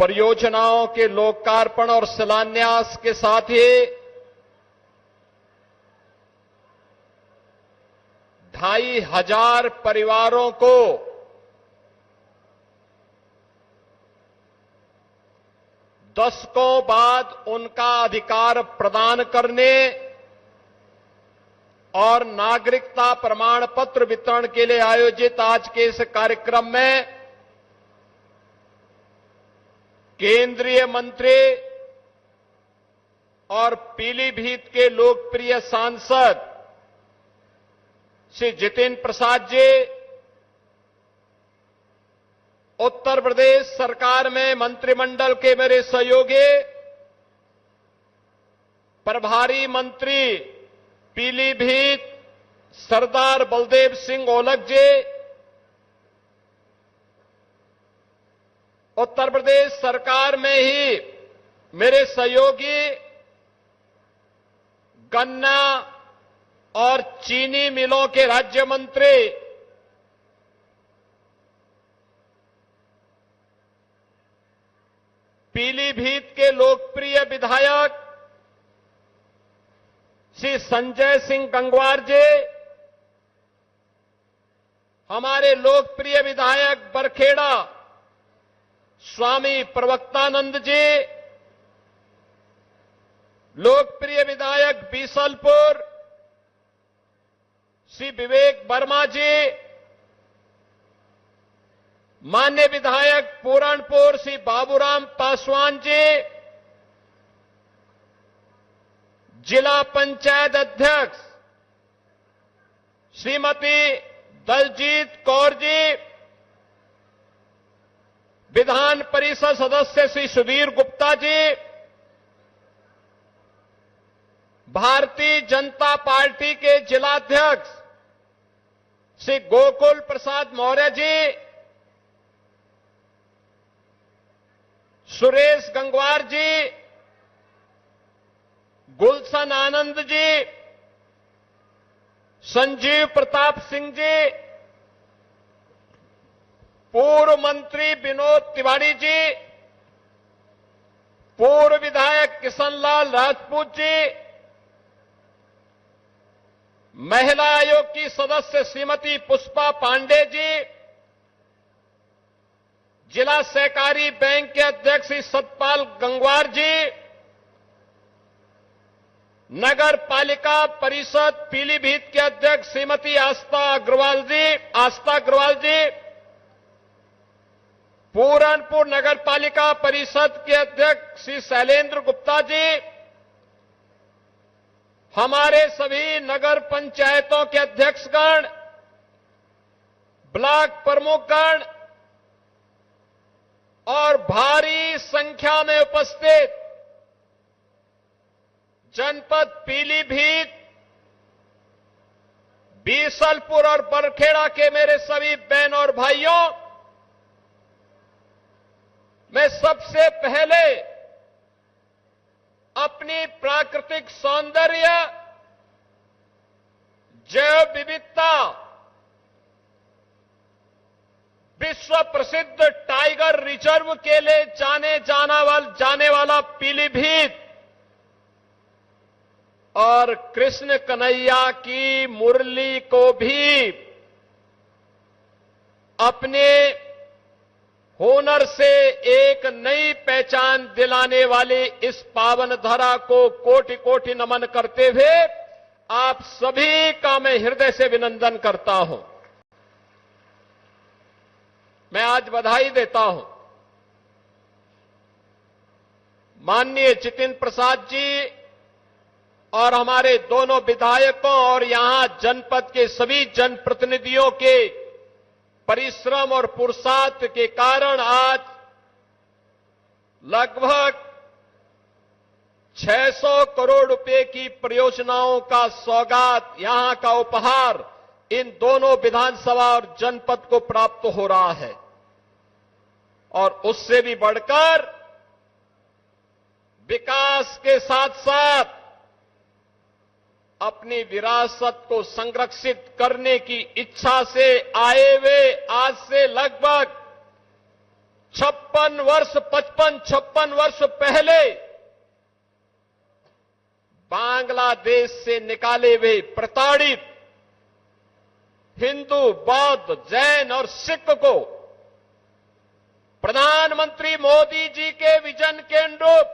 परियोजनाओं के लोकार्पण और शिलान्यास के साथ ही 2500 परिवारों को दशकों बाद उनका अधिकार प्रदान करने और नागरिकता प्रमाण पत्र वितरण के लिए आयोजित आज के इस कार्यक्रम में केंद्रीय मंत्री और पीलीभीत के लोकप्रिय सांसद श्री जितिन प्रसाद जी, उत्तर प्रदेश सरकार में मंत्रिमंडल के मेरे सहयोगी प्रभारी मंत्री पीलीभीत सरदार बलदेव सिंह ओलख जी, उत्तर प्रदेश सरकार में ही मेरे सहयोगी गन्ना और चीनी मिलों के राज्य मंत्री पीलीभीत के लोकप्रिय विधायक श्री संजय सिंह गंगवार जी, हमारे लोकप्रिय विधायक बरखेड़ा स्वामी प्रवक्तानंद जी, लोकप्रिय विधायक बीसलपुर श्री विवेक वर्मा जी, मान्य विधायक पूरणपुर श्री बाबूराम पासवान जी, जिला पंचायत अध्यक्ष श्रीमती दलजीत कौर जी, विधान परिषद सदस्य श्री सुधीर गुप्ता जी, भारतीय जनता पार्टी के जिलाध्यक्ष श्री गोकुल प्रसाद मौर्य जी, सुरेश गंगवार जी, गुलशन आनंद जी, संजीव प्रताप सिंह जी, पूर्व मंत्री विनोद तिवारी जी, पूर्व विधायक किशनलाल राजपूत जी, महिला आयोग की सदस्य श्रीमती पुष्पा पांडे जी, जिला सहकारी बैंक के अध्यक्ष श्री सतपाल गंगवार जी, नगर पालिका परिषद पीलीभीत के अध्यक्ष श्रीमती आस्था अग्रवाल जी, पूरनपुर नगर पालिका परिषद के अध्यक्ष श्री शैलेंद्र गुप्ता जी, हमारे सभी नगर पंचायतों के अध्यक्षगण, ब्लॉक प्रमुखगण और भारी संख्या में उपस्थित जनपद पीलीभीत, बीसलपुर और बरखेड़ा के मेरे सभी बहन और भाइयों, मैं सबसे पहले अपनी प्राकृतिक सौंदर्य, जैव विविधता, विश्व प्रसिद्ध टाइगर रिजर्व के लिए जाने वाला पीलीभीत और कृष्ण कन्हैया की मुरली को भी अपने हुनर से एक नई पहचान दिलाने वाली इस पावन धरा को कोटि कोटि नमन करते हुए आप सभी का मैं हृदय से अभिनंदन करता हूं। मैं आज बधाई देता हूं माननीय जितिन प्रसाद जी और हमारे दोनों विधायकों और यहां जनपद के सभी जनप्रतिनिधियों के परिश्रम और पुरुषार्थ के कारण आज लगभग 600 करोड़ रुपए की परियोजनाओं का सौगात, यहां का उपहार इन दोनों विधानसभा और जनपद को प्राप्त हो रहा है। और उससे भी बढ़कर विकास के साथ साथ अपनी विरासत को संरक्षित करने की इच्छा से आए हुए आज से लगभग 56 वर्ष 55 55-56 वर्ष पहले बांग्लादेश से निकाले हुए प्रताड़ित हिंदू, बौद्ध, जैन और सिख को प्रधानमंत्री मोदी जी के विजन के अनुरूप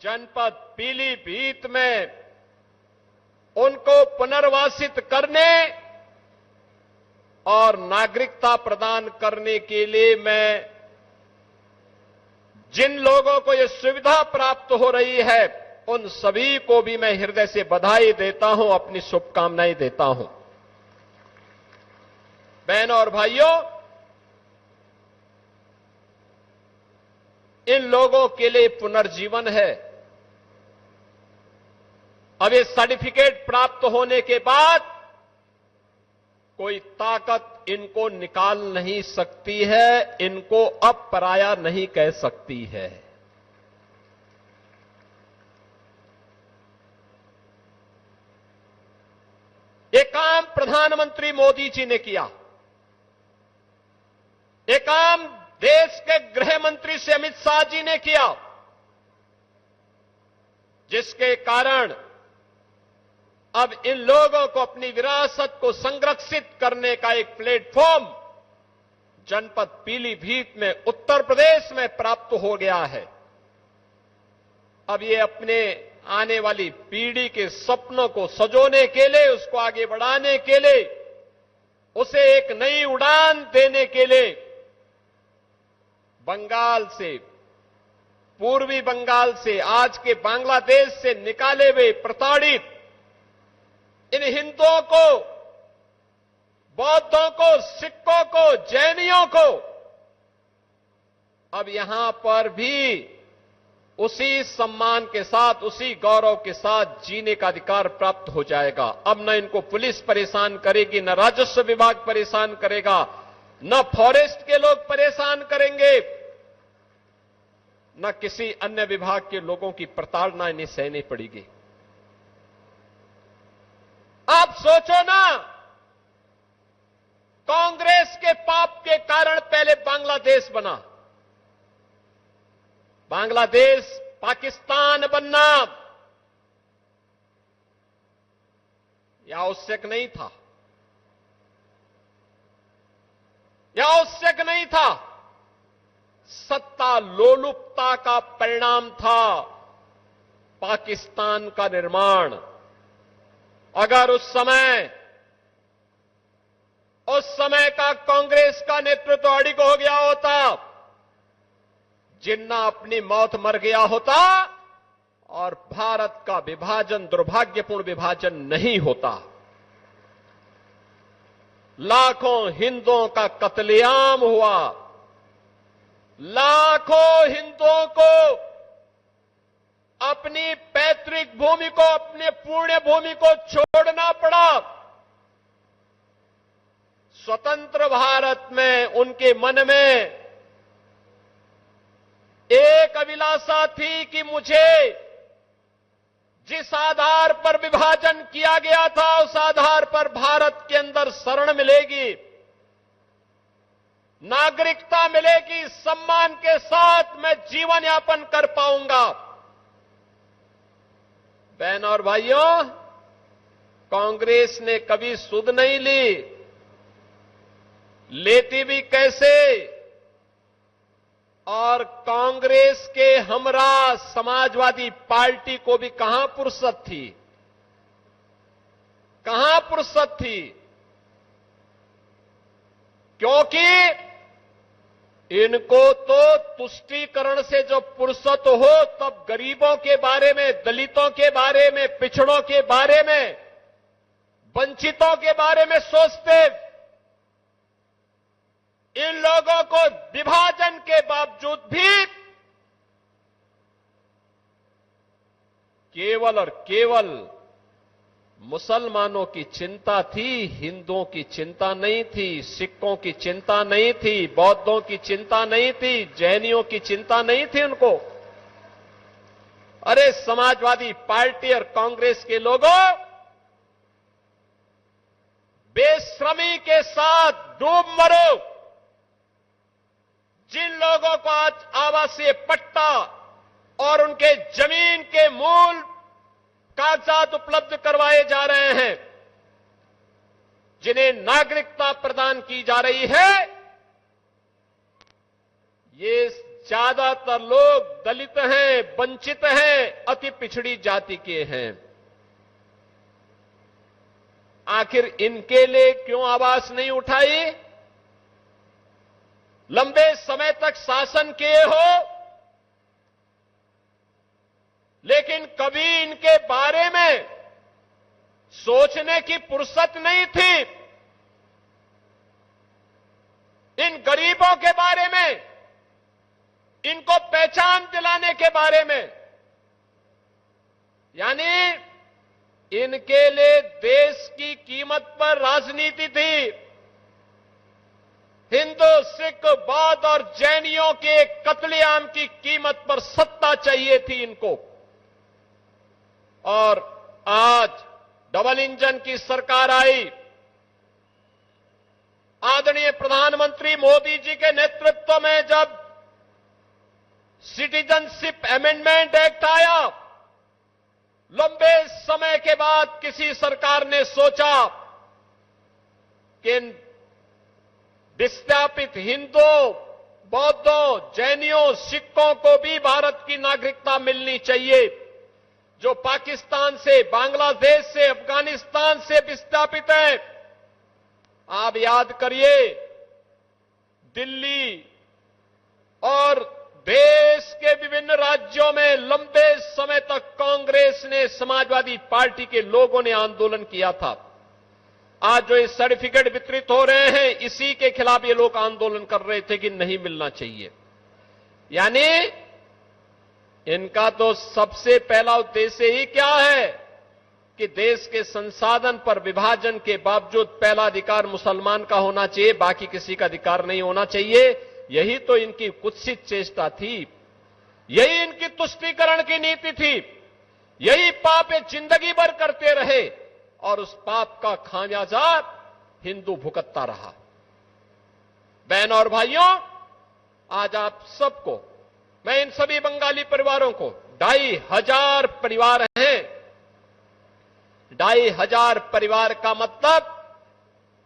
जनपद पीलीभीत में उनको पुनर्वासित करने और नागरिकता प्रदान करने के लिए मैं जिन लोगों को यह सुविधा प्राप्त हो रही है उन सभी को भी मैं हृदय से बधाई देता हूं, अपनी शुभकामनाएं देता हूं। बहनों और भाइयों, इन लोगों के लिए पुनर्जीवन है। अब ये सर्टिफिकेट प्राप्त होने के बाद कोई ताकत इनको निकाल नहीं सकती है, इनको अब पराया नहीं कह सकती है। ये काम प्रधानमंत्री मोदी जी ने किया। ये काम देश के गृह मंत्री से अमित शाह जी ने किया, जिसके कारण अब इन लोगों को अपनी विरासत को संरक्षित करने का एक प्लेटफॉर्म जनपद पीलीभीत में उत्तर प्रदेश में प्राप्त हो गया है। अब ये अपने आने वाली पीढ़ी के सपनों को सजोने के लिए, उसको आगे बढ़ाने के लिए, उसे एक नई उड़ान देने के लिए बंगाल से, पूर्वी बंगाल से, आज के बांग्लादेश से निकाले हुए प्रताड़ित इन हिंदुओं को, बौद्धों को, सिखों को, जैनियों को अब यहां पर भी उसी सम्मान के साथ, उसी गौरव के साथ जीने का अधिकार प्राप्त हो जाएगा। अब न इनको पुलिस परेशान करेगी, न राजस्व विभाग परेशान करेगा, न फॉरेस्ट के लोग परेशान करेंगे, न किसी अन्य विभाग के लोगों की प्रताड़ना इन्हें सहनी पड़ेगी। आप सोचो ना, कांग्रेस के पाप के कारण पहले बांग्लादेश बना, बांग्लादेश पाकिस्तान बनना यह आवश्यक नहीं था, यह आवश्यक नहीं था। सत्ता लोलुपता का परिणाम था पाकिस्तान का निर्माण। अगर उस समय का कांग्रेस का नेतृत्व अड़िग हो गया होता, जिन्ना अपनी मौत मर गया होता और भारत का विभाजन दुर्भाग्यपूर्ण विभाजन नहीं होता। लाखों हिंदुओं का कत्लेआम हुआ, लाखों हिंदुओं को अपनी पैतृक भूमि को, अपने पुण्य भूमि को छोड़ना पड़ा। स्वतंत्र भारत में उनके मन में एक अभिलाषा थी कि मुझे जिस आधार पर विभाजन किया गया था उस आधार पर भारत के अंदर शरण मिलेगी, नागरिकता मिलेगी, सम्मान के साथ मैं जीवन यापन कर पाऊंगा। बहनों और भाइयों, कांग्रेस ने कभी सुध नहीं ली, लेती भी कैसे, और कांग्रेस के हमरा समाजवादी पार्टी को भी कहां फुर्सत थी, कहां फुर्सत थी, क्योंकि इनको तो तुष्टीकरण से जब फुर्सत हो तब गरीबों के बारे में, दलितों के बारे में, पिछड़ों के बारे में, वंचितों के बारे में सोचते। इन लोगों को विभाजन के बावजूद भी केवल और केवल मुसलमानों की चिंता थी, हिंदुओं की चिंता नहीं थी, सिखों की चिंता नहीं थी, बौद्धों की चिंता नहीं थी, जैनियों की चिंता नहीं थी उनको। अरे समाजवादी पार्टी और कांग्रेस के लोगों, बेशर्मी के साथ डूब मरो। जिन लोगों को आवासीय पट्टा और उनके जमीन के मूल कागजात उपलब्ध करवाए जा रहे हैं, जिन्हें नागरिकता प्रदान की जा रही है, ये ज्यादातर लोग दलित हैं, वंचित हैं, अति पिछड़ी जाति के हैं। आखिर इनके लिए क्यों आवाज नहीं उठाई? लंबे समय तक शासन किए हो, लेकिन कभी इनके बारे में सोचने की फुर्सत नहीं थी। इन गरीबों के बारे में, इनको पहचान दिलाने के बारे में, यानी इनके लिए देश की कीमत पर राजनीति थी। हिंदू, सिख, बौद्ध और जैनियों के कत्लेआम की कीमत पर सत्ता चाहिए थी इनको। और आज डबल इंजन की सरकार आई, आदरणीय प्रधानमंत्री मोदी जी के नेतृत्व में जब सिटीजनशिप अमेंडमेंट एक्ट आया, लंबे समय के बाद किसी सरकार ने सोचा कि इन विस्थापित हिंदू, बौद्धों, जैनियों, सिखों को भी भारत की नागरिकता मिलनी चाहिए। जो पाकिस्तान से, बांग्लादेश से, अफगानिस्तान से विस्थापित है, आप याद करिए, दिल्ली और देश के विभिन्न राज्यों में लंबे समय तक कांग्रेस ने, समाजवादी पार्टी के लोगों ने आंदोलन किया था। आज जो ये सर्टिफिकेट वितरित हो रहे हैं, इसी के खिलाफ ये लोग आंदोलन कर रहे थे कि नहीं मिलना चाहिए। यानी इनका तो सबसे पहला उद्देश्य ही क्या है कि देश के संसाधन पर विभाजन के बावजूद पहला अधिकार मुसलमान का होना चाहिए, बाकी किसी का अधिकार नहीं होना चाहिए। यही तो इनकी कुत्सित चेष्टा थी, यही इनकी तुष्टीकरण की नीति थी, यही पाप ये जिंदगी भर करते रहे और उस पाप का खामियाजा हिंदू भुगतता रहा। बहनों और भाइयों, आज आप सबको, मैं इन सभी बंगाली परिवारों को, 2,500 परिवार हैं, 2,500 परिवार का मतलब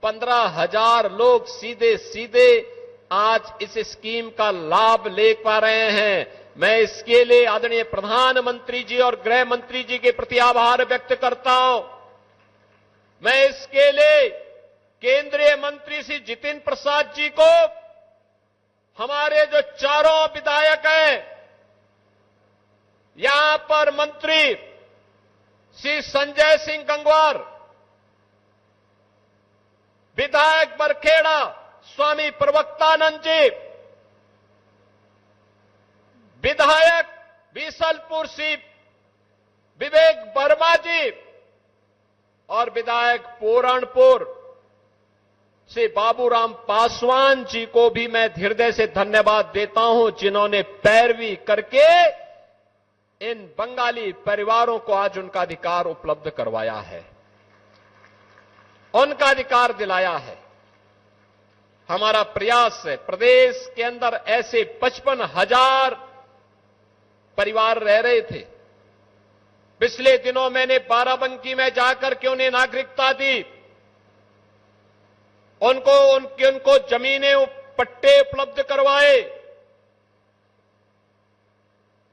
15,000 लोग सीधे सीधे आज इस स्कीम का लाभ ले पा रहे हैं। मैं इसके लिए आदरणीय प्रधानमंत्री जी और गृह मंत्री जी के प्रति आभार व्यक्त करता हूं। मैं इसके लिए केंद्रीय मंत्री श्री जितिन प्रसाद जी को, हमारे जो चारों विधायक हैं, यहां पर मंत्री श्री संजय सिंह गंगवार, विधायक बरखेड़ा स्वामी प्रवक्तानंद जी, विधायक बीसलपुर श्री विवेक वर्मा जी और विधायक पूरणपुर श्री बाबूराम पासवान जी को भी मैं हृदय से धन्यवाद देता हूं, जिन्होंने पैरवी करके इन बंगाली परिवारों को आज उनका अधिकार उपलब्ध करवाया है, उनका अधिकार दिलाया है। हमारा प्रयास है, प्रदेश के अंदर ऐसे 55,000 परिवार रह रहे थे। पिछले दिनों मैंने बाराबंकी में जाकर के उन्हें नागरिकता दी, उनको जमीनें, पट्टे उपलब्ध करवाए।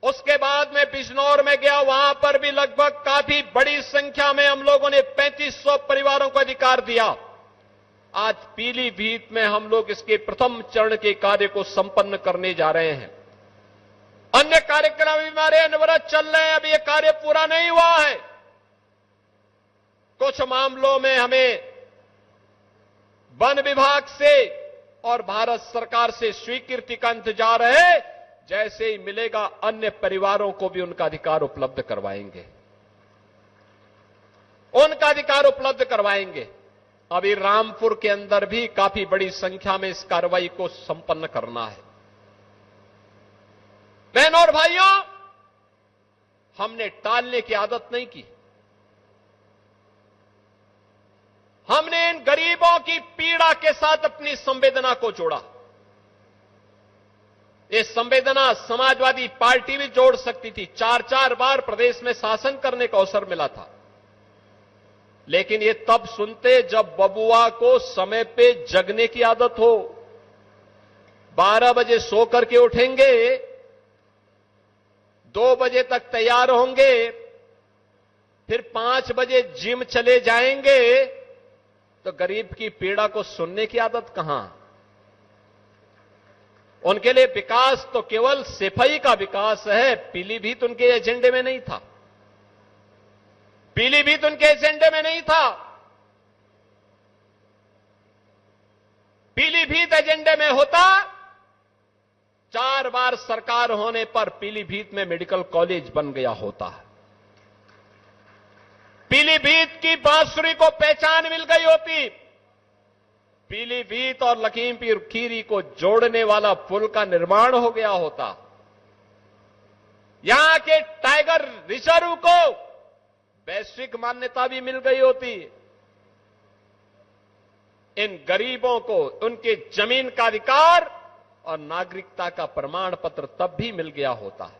उसके बाद मैं बिजनौर में गया, वहां पर भी लगभग काफी बड़ी संख्या में हम लोगों ने 3500 परिवारों को अधिकार दिया। आज पीलीभीत में हम लोग इसके प्रथम चरण के कार्य को संपन्न करने जा रहे हैं। अन्य कार्यक्रम भी हमारे अनवरत चल रहे हैं, अभी यह कार्य पूरा नहीं हुआ है। कुछ मामलों में हमें वन विभाग से और भारत सरकार से स्वीकृति का इंतजार है। जैसे ही मिलेगा, अन्य परिवारों को भी उनका अधिकार उपलब्ध करवाएंगे, उनका अधिकार उपलब्ध करवाएंगे। अभी रामपुर के अंदर भी काफी बड़ी संख्या में इस कार्रवाई को संपन्न करना है। बहनों और भाइयों, हमने टालने की आदत नहीं की। हमने इन गरीबों की पीड़ा के साथ अपनी संवेदना को जोड़ा। ये संवेदना समाजवादी पार्टी भी जोड़ सकती थी। 4-4 बार प्रदेश में शासन करने का अवसर मिला था, लेकिन ये तब सुनते जब बबुआ को समय पे जगने की आदत हो। 12 बजे सो करके उठेंगे, 2 बजे तक तैयार होंगे, फिर 5 बजे जिम चले जाएंगे, तो गरीब की पीड़ा को सुनने की आदत कहां? उनके लिए विकास तो केवल सिपाही का विकास है, पीलीभीत उनके एजेंडे में नहीं था। पीलीभीत उनके एजेंडे में नहीं था। पीलीभीत एजेंडे में होता, 4 बार सरकार होने पर पीलीभीत में मेडिकल कॉलेज बन गया होता। पीलीभीत की बांसुरी को पहचान मिल गई होती। पीलीभीत और लखीमपुर खीरी को जोड़ने वाला पुल का निर्माण हो गया होता। यहां के टाइगर रिजर्व को वैश्विक मान्यता भी मिल गई होती। इन गरीबों को उनके जमीन का अधिकार और नागरिकता का प्रमाण पत्र तब भी मिल गया होता।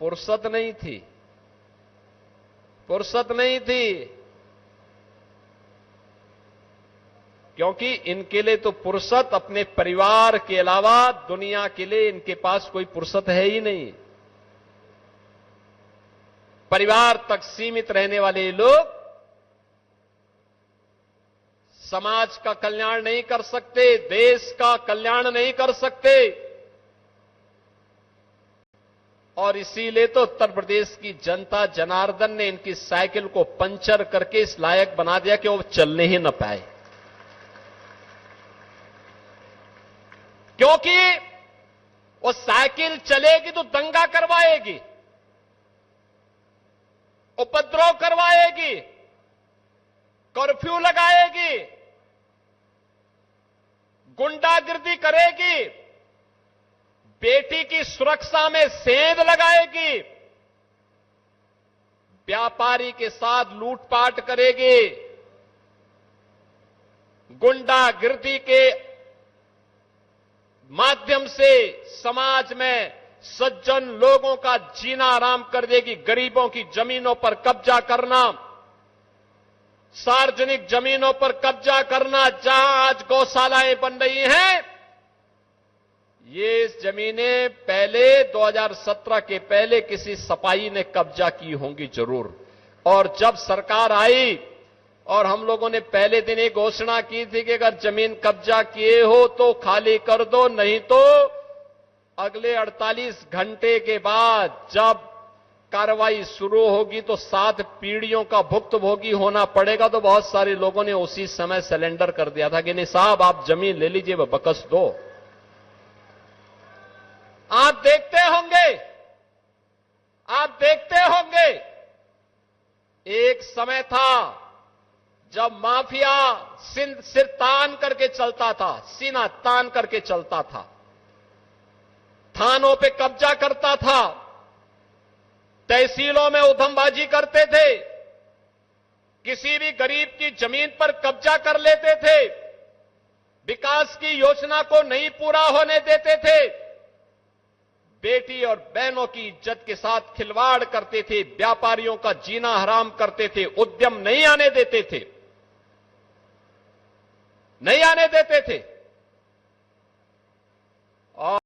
फुर्सत नहीं थी, फुर्सत नहीं थी, क्योंकि इनके लिए तो फुर्सत अपने परिवार के अलावा दुनिया के लिए इनके पास कोई फुर्सत है ही नहीं। परिवार तक सीमित रहने वाले ये लोग समाज का कल्याण नहीं कर सकते, देश का कल्याण नहीं कर सकते। और इसीलिए तो उत्तर प्रदेश की जनता जनार्दन ने इनकी साइकिल को पंचर करके इस लायक बना दिया कि वो चलने ही न पाए। क्योंकि वो साइकिल चलेगी तो दंगा करवाएगी, उपद्रव करवाएगी, कर्फ्यू लगाएगी, गुंडागिर्दी करेगी, बेटी की सुरक्षा में सेंध लगाएगी, व्यापारी के साथ लूटपाट करेगी, गुंडागिर्दी के माध्यम से समाज में सज्जन लोगों का जीना आराम कर देगी। गरीबों की जमीनों पर कब्जा करना, सार्वजनिक जमीनों पर कब्जा करना, जहां आज गौशालाएं बन रही हैं, ये जमीनें पहले 2017 के पहले किसी सपाई ने कब्जा की होंगी जरूर। और जब सरकार आई और हम लोगों ने पहले दिन एक घोषणा की थी कि अगर जमीन कब्जा किए हो तो खाली कर दो, नहीं तो अगले 48 घंटे के बाद जब कार्रवाई शुरू होगी तो 7 पीढ़ियों का भुक्तभोगी होना पड़ेगा। तो बहुत सारे लोगों ने उसी समय सरेंडर कर दिया था कि नहीं साहब आप जमीन ले लीजिए, वह बकस दो। आप देखते होंगे, आप देखते होंगे, एक समय था जब माफिया सिर तान करके चलता था, सीना तान करके चलता था, थानों पे कब्जा करता था, तहसीलों में उधमबाजी करते थे, किसी भी गरीब की जमीन पर कब्जा कर लेते थे, विकास की योजना को नहीं पूरा होने देते थे, बेटी और बहनों की इज्जत के साथ खिलवाड़ करते थे, व्यापारियों का जीना हराम करते थे, उद्यम नहीं आने देते थे, नहीं आने देते थे।